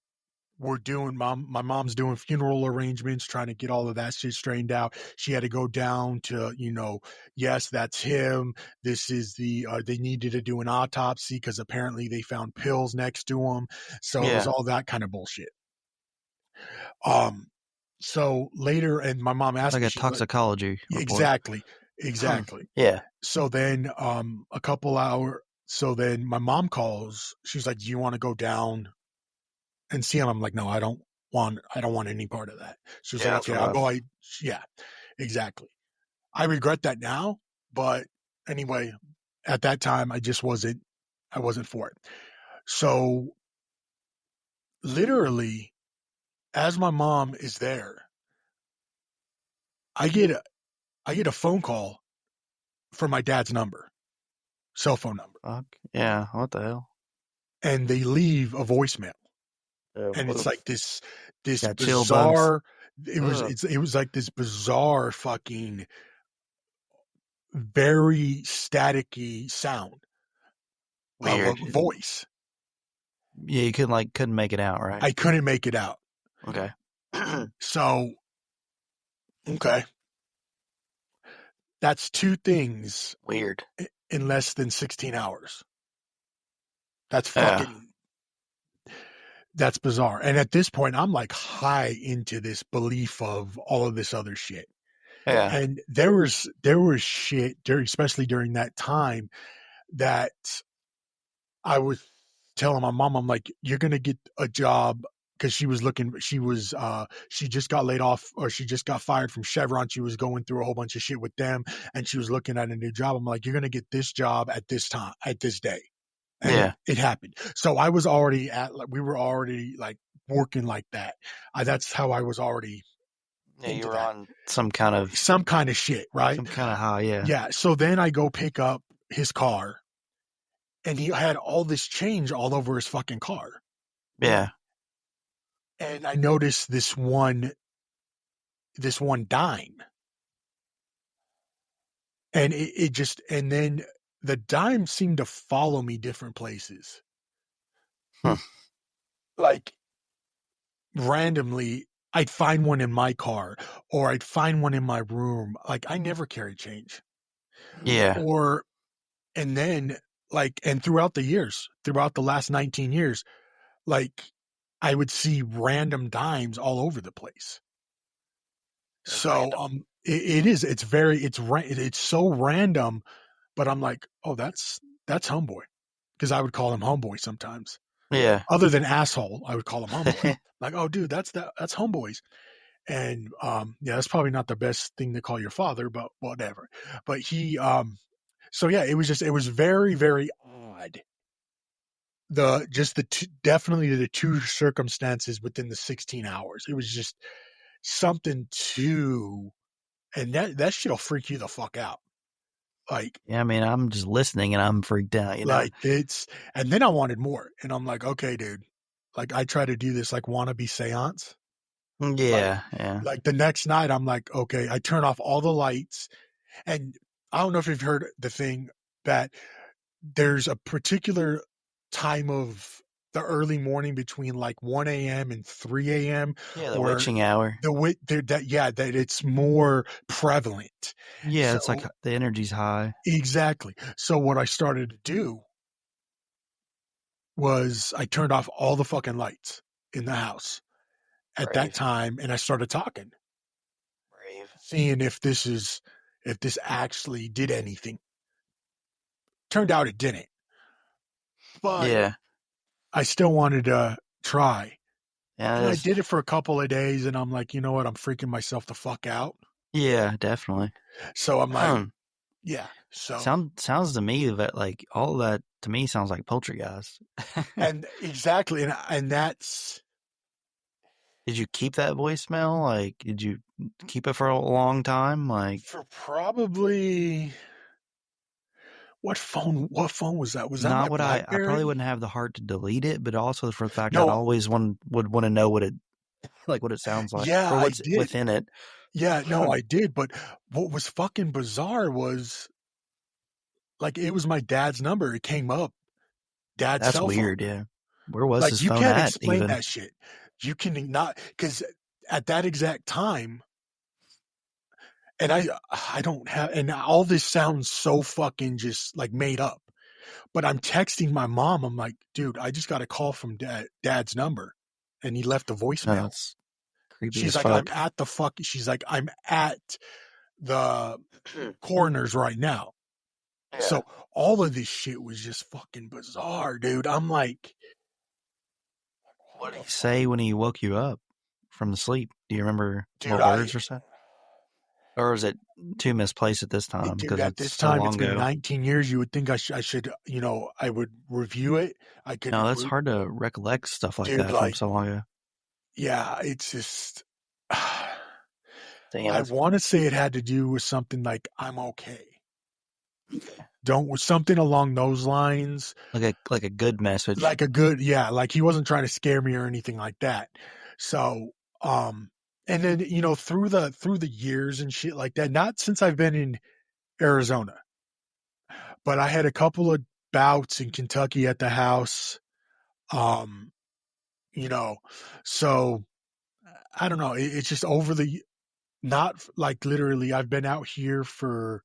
my mom's doing funeral arrangements, trying to get all of that shit straightened out. She had to go down to, yes, that's him. This is they needed to do an autopsy because apparently they found pills next to him. So it was Yeah. all that kind of bullshit. Um, so later, and my mom asked Like me, a she's like, toxicology report. exactly, exactly. Yeah. So then, so then my mom calls. She's like, do you want to go down and see him? I'm like, no, I don't want any part of that. She was Yeah. like, That's okay, I'll go. rough. Yeah, exactly. I regret that now, but anyway, at that time, I wasn't for it. So literally, as my mom is there, I get a phone call from my dad's cell phone number, Fuck. Yeah. What the hell? and they leave a voicemail. And it's like Oof. this Got chill bumps. bizarre. Ugh. It was like this bizarre fucking very staticky sound of a Weird. voice. Yeah. You couldn't make it out, right? I couldn't make it out. Okay. So, okay, that's two things Weird. in less than 16 hours. That's Yeah. fucking, that's bizarre. And at this point, I'm like high into this belief of all of this other shit. Yeah. And there was shit, especially during that time, that I was telling my mom, I'm like, you're gonna get a job, because she just got laid off, or she just got fired from Chevron. She was going through a whole bunch of shit with them, and she was looking at a new job. I'm like, you're gonna get this job at this time, at this day. And Yeah. it happened. So we were already like working like that. That's how I was already Yeah. You into were that. on some kind of Shit, right? high. Yeah. Yeah. So then I go pick up his car, and he had all this change all over his fucking car. Yeah. And I noticed this one dime, and and then the dime seemed to follow me different places, Hmm. like randomly. I'd find one in my car, or I'd find one in my room. Like, I never carry change. Yeah. Or and then and throughout the last 19 years, like, I would see random dimes all over the place. That's So random. it's so random, but I'm like, oh, that's homeboy, because I would call him homeboy sometimes. Yeah. Other than asshole, I would call him homeboy. Like, oh, dude, that's homeboys. And yeah, that's probably not the best thing to call your father, but whatever. But so yeah, it was very, very odd. Definitely the two circumstances within the 16 hours. It was just something too, and that shit'll freak you the fuck out. Like, Yeah, I mean, I'm just listening and I'm freaked out, you know? like it's, and then I wanted more. And I'm like, okay, dude, like I try to do this like wannabe seance. Like, Yeah, yeah. like the next night I'm like, okay, I turn off all the lights. And I don't know if you've heard the thing that there's a particular time of the early morning between like 1 a.m. and 3 a.m. Yeah, the where witching hour. that it's more prevalent. Yeah, it's like So the energy's high. exactly. So what I started to do was I turned off all the fucking lights in the house at that Brave. time and I started talking, Brave. seeing if this actually did anything. Turned out it didn't. But Yeah. I still wanted to try. Yeah, And I that's, did it for a couple of days and I'm like, you know what? I'm freaking myself the fuck out. yeah, definitely. So I'm like, Um, yeah. So, sounds to me that like all that to me sounds like poltergeist. and exactly. And that's Did you keep that voicemail? Like, did you keep it for a long time? Like, for probably what phone was that? Was that my not what I probably BlackBerry? wouldn't have the heart to delete it, but also for the fact I'd No, always would want to know what it like what it sounds like yeah, or I what's did. within it. Yeah, no, I did. But what was fucking bizarre was like it was my dad's number. It came up, dad's That's cell phone. weird, yeah. Where was Like his you phone can't at explain even? that shit. You can not because at that exact time, and I don't have, and all this sounds so fucking just like made up. But I'm texting my mom. I'm like, dude, I just got a call from dad's number, and he left a No, voicemail. that's creepy She's as like, I'm fuck. at the fuck. She's like, I'm at the coroner's right now. Yeah. So all of this shit was just fucking bizarre, dude. I'm like, what What did the he fuck? say when he woke you up from the sleep? Do you remember Dude, what words were said? Or is it too misplaced at this time dude, because at it's this so time, long it's been ago? 19 years. You would think I should, I would review it. I could, No, that's hard to recollect stuff like dude, that from like, so long ago. yeah, it's just, Damn, I that's want to say it had to do with something like, I'm okay. okay. Don't, with something along those lines, Like a good message. like a good, yeah, like he wasn't trying to scare me or anything like that. So, um, and then, through the years and shit like that, not since I've been in Arizona, but I had a couple of bouts in Kentucky at the house. Um, you know, so I don't know. It's just over the, not like literally, I've been out here for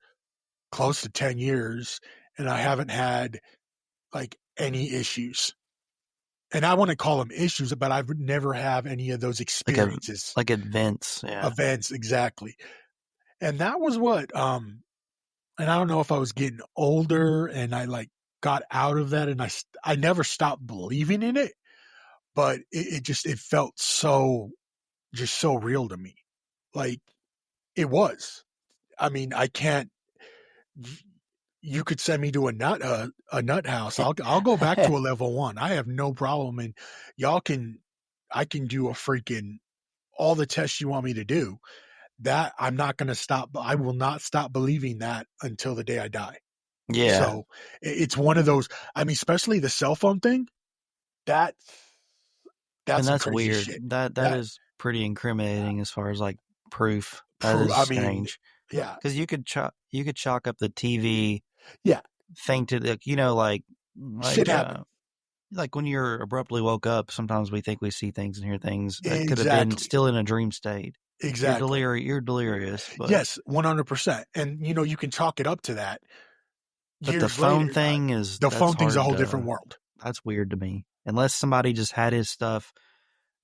close to 10 years and I haven't had like any issues. And I want to call them issues, but I would never have any of those Like a experiences, like events, yeah. events exactly. And that was what, and I don't know if I was getting older and I like got out of that and I never stopped believing in it, but it felt so, just so real to me. Like it was. I mean, I can't, you could send me to a nut house. I'll go back to a level one. I have no problem. And y'all can, I can do a freaking, all the tests you want me to do. That I'm not going to stop. I will not stop believing that until the day I die. Yeah. So it's one of those. I mean, especially the cell phone thing. That And that's some that's crazy weird. shit. That That is pretty incriminating as far as like proof. That proof. is I mean, strange. yeah, Because you could chalk up the TV yeah. thing to like Shit like happened. like when you're abruptly woke up. Sometimes we think we see things and hear things that could have been Exactly. still in a dream state. Exactly. You're delirious, Yes, 100%. And you can chalk it up to that. but the Years phone later, thing is the that's phone thing's a hard whole different to world. that's weird to me. Unless somebody just had his stuff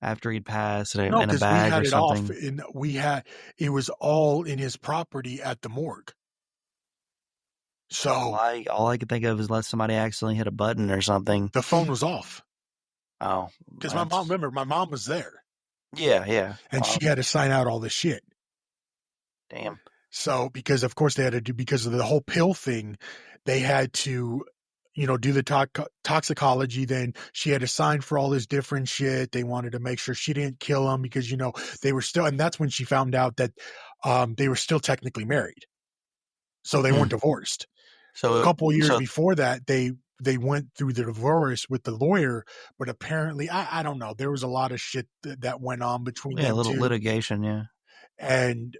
after he'd passed No, in a because we bag or had it off, something. and it was all in his property at the morgue. So All I could think of is unless somebody accidentally hit a button or something. the phone was off. Oh, Because that's my mom was there, yeah, yeah. and she had to sign out all this shit. Damn. So because of course they had to do, because of the whole pill thing, they had to, do the toxicology. Then she had to sign for all this different shit. They wanted to make sure she didn't kill him because they were still, and that's when she found out that they were still technically married. So they weren't divorced. A So, couple years so before that, they went through the divorce with the lawyer, but apparently, I don't know. There was a lot of shit that went on between yeah, a them little two. litigation. Yeah. And,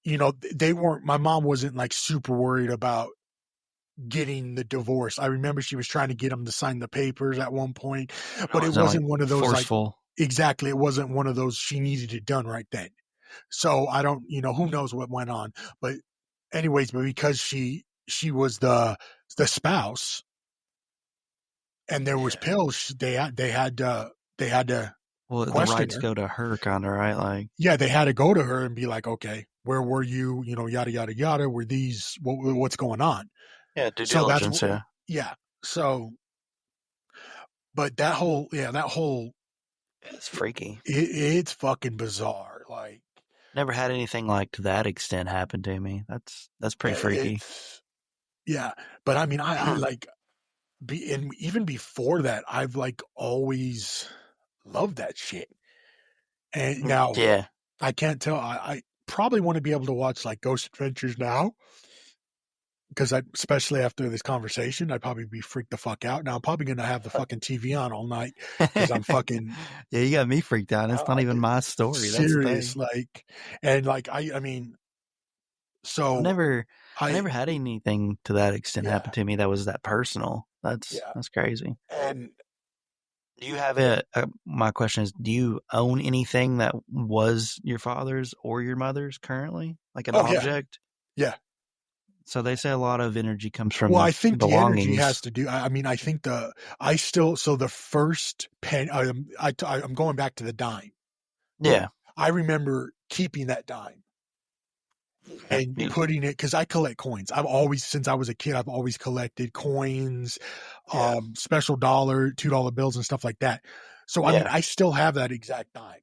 they weren't, my mom wasn't like super worried about getting the divorce. I remember she was trying to get him to sign the papers at one point, It but it wasn't like wasn't one of those like, forceful. exactly, it wasn't one of those she needed it done right then. So I don't, who knows what went on, but anyways, but because she was the spouse and there was Yeah. pills, they had to Well, the question rights her. go to her, kind of, right? Like, Yeah, they had to go to her and be like, okay, where were you? Yada yada yada. Were these what's going on? yeah, due So that's diligence. Yeah. yeah. So, but that whole It's freaky. it's fucking bizarre. Like Never had anything like to that extent happen to me. That's pretty freaky. it's yeah. But I mean, I like and even before that, I've like always loved that shit. And now Yeah. I can't tell. I probably want to be able to watch like Ghost Adventures now because especially after this conversation, I'd probably be freaked the fuck out. Now I'm probably gonna have the fucking TV on all night because I'm fucking Yeah, you got me freaked out. It's not even my story. That's the serious. thing. Like, and like I mean, I've so never, I I never had anything to that extent yeah happen to me that was that personal. yeah, That's crazy. and Do you have it? My question is, do you own anything that was your father's or your mother's currently, like an oh yeah object? yeah. So they say a lot of energy comes Well, from I think the energy has belongings. to do. I mean, I think I still so the first pen. I'm going back to the dime. Yeah. I remember keeping that dime Yeah. and putting it because I collect coins. I've always, since I was a kid, I've always collected coins, Yeah. special dollar, $2 bills, and stuff like that. So I mean, Yeah. I still have that exact dime.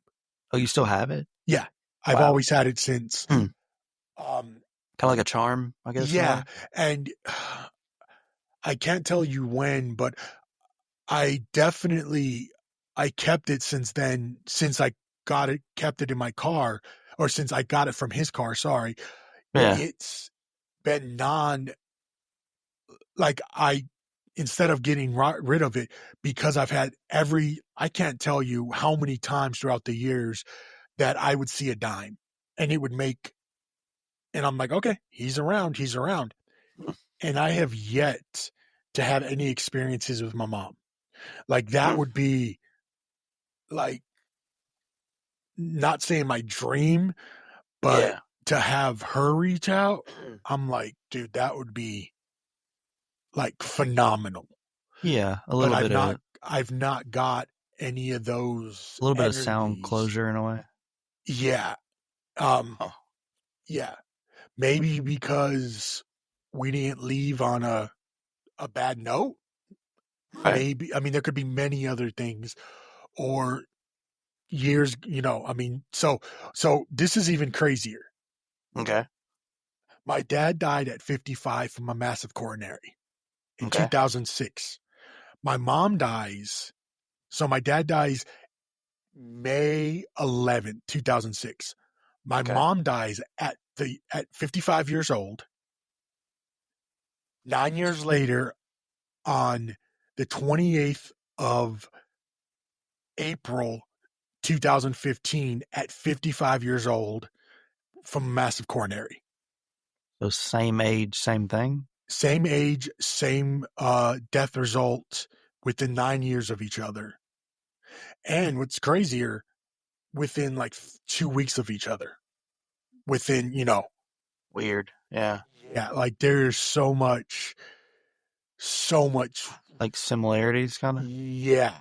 Oh, you still have it? Yeah, I've Wow. always had it since. Hmm. Um, Kind of like a charm, I guess, in a yeah, way. and I can't tell you when, but I definitely I kept it since then. Since I kept it in my car, or since I got it from his car. Sorry, Yeah. it's been like I instead of getting rid of it because I've had I can't tell you how many times throughout the years that I would see a dime and it would make, and I'm like, okay, he's around. And I have yet to have any experiences with my mom. Like that would be like, not saying my dream, but Yeah. to have her reach out, I'm like, dude, that would be like phenomenal. Yeah. But I've not got any of those a little bit of sound energies. closure in a way. Yeah. Um, Oh, yeah. Maybe because we didn't leave on a bad note. right. Maybe, I mean, there could be many other things or years, I mean, so this is even crazier. Okay. My dad died at 55 from a massive coronary in Okay. 2006. My mom dies. So my dad dies May 11th, 2006. My Okay. mom dies at 55 years old. 9 years later, on the 28th of April 2015, at 55 years old, from a massive coronary. So same age, same thing. Same age, same death result within 9 years of each other. And what's crazier, within like 2 weeks of each other. Within, Weird. Yeah. yeah, like there's so much, Like similarities, kind of. yeah.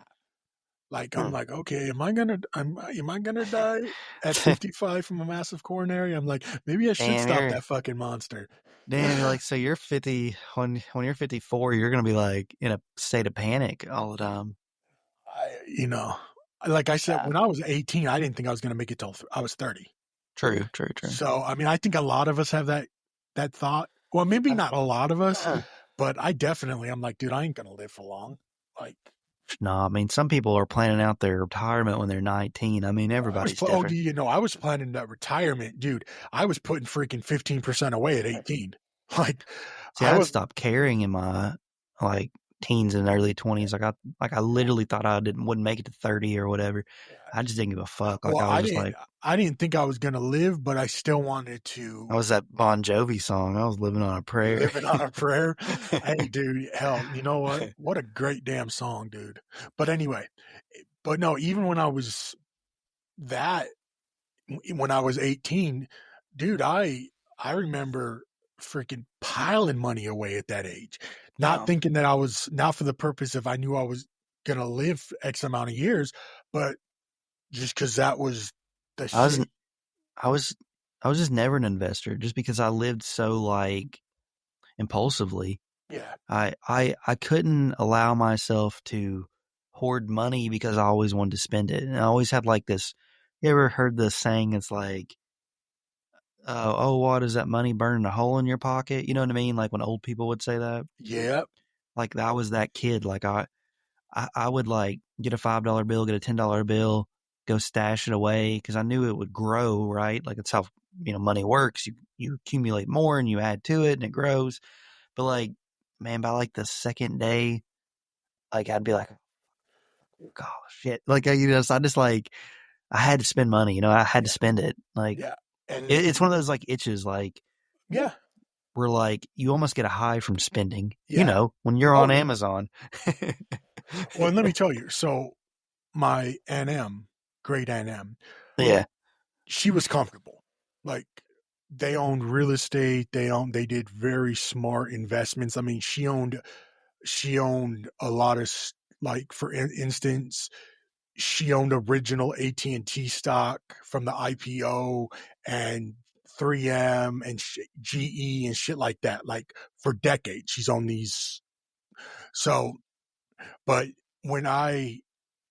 Like I'm Hmm. like, okay, am I gonna die at 55 from a massive coronary? I'm like, maybe I should Damn, stop that fucking monster. you're like, so you're 50 when you're 54, you're gonna be like in a state of panic all the time. Like I said, Yeah. when I was 18, I didn't think I was gonna make it till I was 30. True. True. True. So I mean, I think a lot of us have that thought. Well, maybe not a lot of us, but I definitely, I'm like, dude, I ain't gonna live for long. Like, No, I mean, some people are planning out their retirement when they're 19. I mean, I was, everybody's oh, different. I was planning that retirement, dude. I was putting freaking 15% away at 18. Like See, I I'd was, stopped caring in my like teens and early 20s. I literally thought I wouldn't make it to 30 or whatever. I just didn't give a fuck. Like well, I was just like I didn't think I was gonna live, but I still wanted I to was that Bon Jovi song. I was living on a prayer. living on a prayer. Hey, dude, hell, you know what? What a great damn song, dude. But anyway, but no, even when I was that, when I was 18, dude, I remember freaking piling money away at that age, not Oh, thinking that I was not for the purpose of I knew I was gonna live X amount of years, but just because that was the I was shit. I was I was just never an investor just because I lived so like impulsively. Yeah, I couldn't allow myself to hoard money because I always wanted to spend it. And I always had like this. You ever heard this saying? It's like, oh, what is that money burning a hole in your pocket? You know what I mean? Like when old people would say that. yeah, Like I was that kid. Like I would like get a $5 bill, get a $10 bill, go stash it away because I knew it would grow. Right? Like it's how money works. You accumulate more and you add to it and it grows. But like, man, by like the second day, like I'd be like, oh shit, like so I just like I had to spend money, I had to yeah, spend it. Like yeah, and it's one of those like itches, like yeah, where like you almost get a high from spending, yeah. when you're Oh on yeah. Amazon. Well, and let me tell you. So my NM, great NM, Yeah, she was comfortable. Like they owned real estate. They did very smart investments. I mean, she owned a lot of like for instance, she owned original AT&T stock from the IPO and 3M and GE and shit like that. Like for decades, she's owned these. So, but when I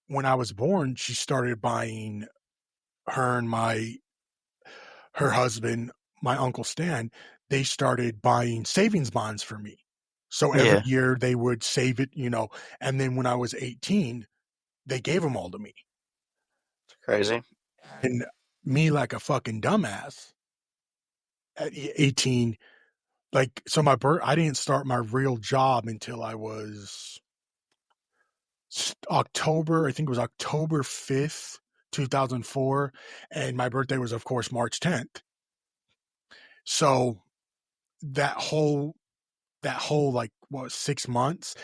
when I was born, she started buying her and her husband, my uncle Stan, they started buying savings bonds for me. So every yeah, year they would save it, and then when I was 18, they gave them all to me. it's crazy. And me, like a fucking dumbass at 18, like, so I didn't start my real job until I was October, I think it was October 5th, 2004. And my birthday was, of course, March 10th. So that whole like what 6 months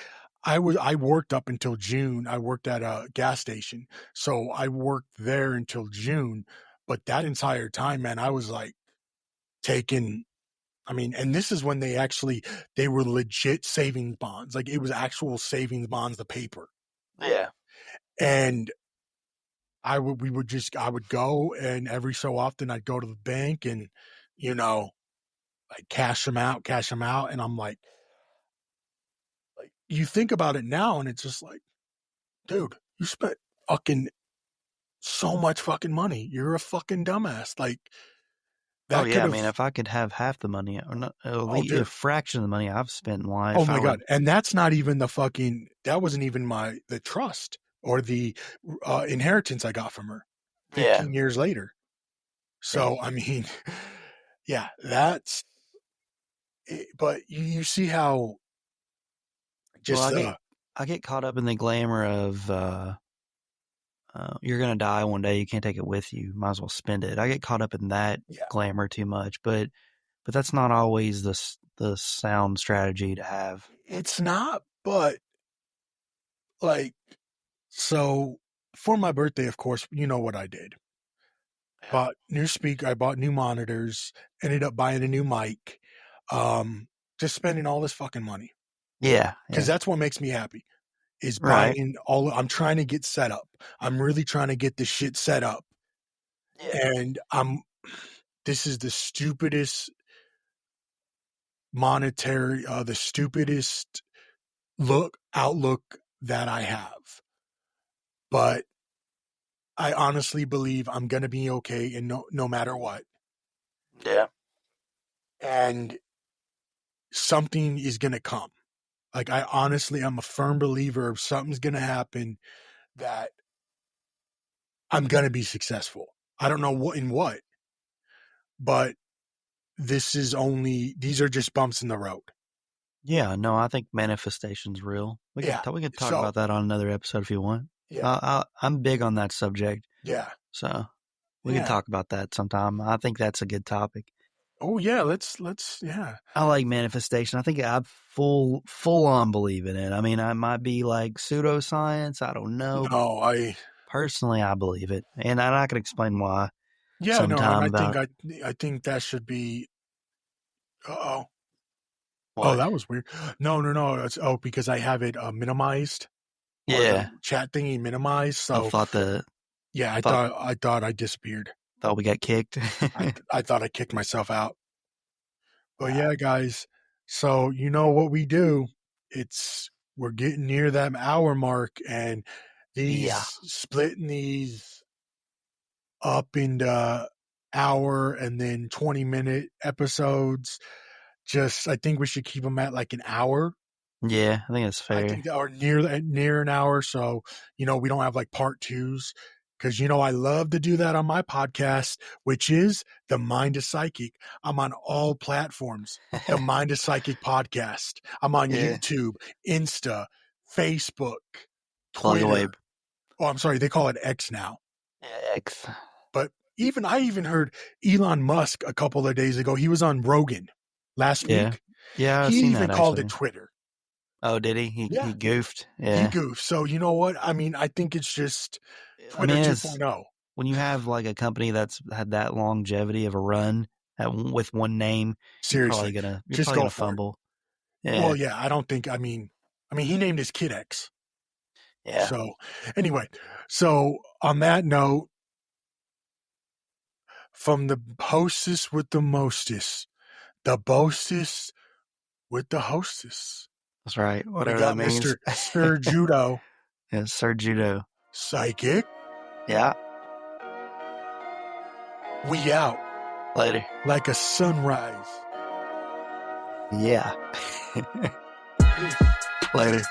I worked up until June. I worked at a gas station, so I worked there until June. But that entire time, man, I was like taking. I mean, and this is when they were legit savings bonds. Like it was actual savings bonds, the paper. Yeah, And I would go, and every so often I'd go to the bank and you know like cash them out, and I'm like you think about it now, and it's just like, dude, you spent fucking so much fucking money. You're a fucking dumbass. Like oh that yeah. could I have. mean, if I could have half the money or not, at Oh, least a dude. fraction of the money I've spent in Oh life, I my would. god. And that's not even the fucking. That wasn't even the trust or the inheritance I got from her. Yeah, 15 years later. dang. So I mean, yeah, that's. But you see how Well, just I get caught up in the glamour of you're gonna die one day. You can't take it with you. Might as well spend it. I get caught up in that yeah, glamour too much, but that's not always the sound strategy to have. it's not. But like so for my birthday, of course, you know what I did. Yeah, Bought new speaker. I bought new monitors. Ended up buying a new mic. Um, just spending all this fucking money yeah, because yeah. that's what makes me happy. Is Right. buying all. I'm trying to get set up. I'm really trying to get this shit set up, Yeah. and I'm. This is the stupidest the stupidest outlook that I have. But I honestly believe I'm gonna be okay, and no matter what, Yeah. and something is gonna come. Like I honestly, I'm a firm believer of something's gonna happen that I'm gonna be successful. I don't know what in what, but these are just bumps in the road. Yeah, no, I think manifestation's real. We Yeah. could talk So- about that on another episode if you want. Yeah. I'm big on that subject, Yeah. so we can Yeah. talk about that sometime. I think that's a good topic. Oh yeah, let's yeah. I like manifestation. I think I full on believe in it. I mean, I might be like pseudoscience. I don't know. No, Personally, I believe it, and I can explain why yeah, no, and sometime. About I think that should be. Oh, what? that was weird. No. It's because I have it minimized, or the Yeah, chat thingy minimized. I So thought yeah, thought I thought I disappeared. thought we got kicked. I thought I kicked myself out. But Wow. yeah, guys. So you know what we do? We're getting near that hour mark, and splitting these up into hour and then 20-minute episodes. I think we should keep them at like an hour. Yeah, I think that's fair. I think or near an hour, so we don't have like part twos. Because I love to do that on my podcast, which is The Mind is Psychic. I'm on all platforms. The Mind is Psychic podcast. I'm on YouTube, Insta, Facebook, Twitter. Oh, I'm sorry, they call it X now. Yeah, X. But I even heard Elon Musk a couple of days ago. He was on Rogan last week. Yeah, I've he seen even that, called actually. it Twitter. Oh, did he? He goofed. Yeah. He goofed. So you know what? I mean, I think it's just Twitter 2.0. When you have like a company that's had that longevity of a run with one name, seriously, you're just probably go gonna fumble. Yeah. Well, yeah, I don't think. I mean, he named his kid X. Yeah. So anyway, on that note, from the hostess with the mostest, the boastest with the hostess. That's right. Whatever we got that means. Mr. Ser Judo. Yeah, Ser Judo. Psychic. Yeah. We out. Later. Like a sunrise. Yeah. Later.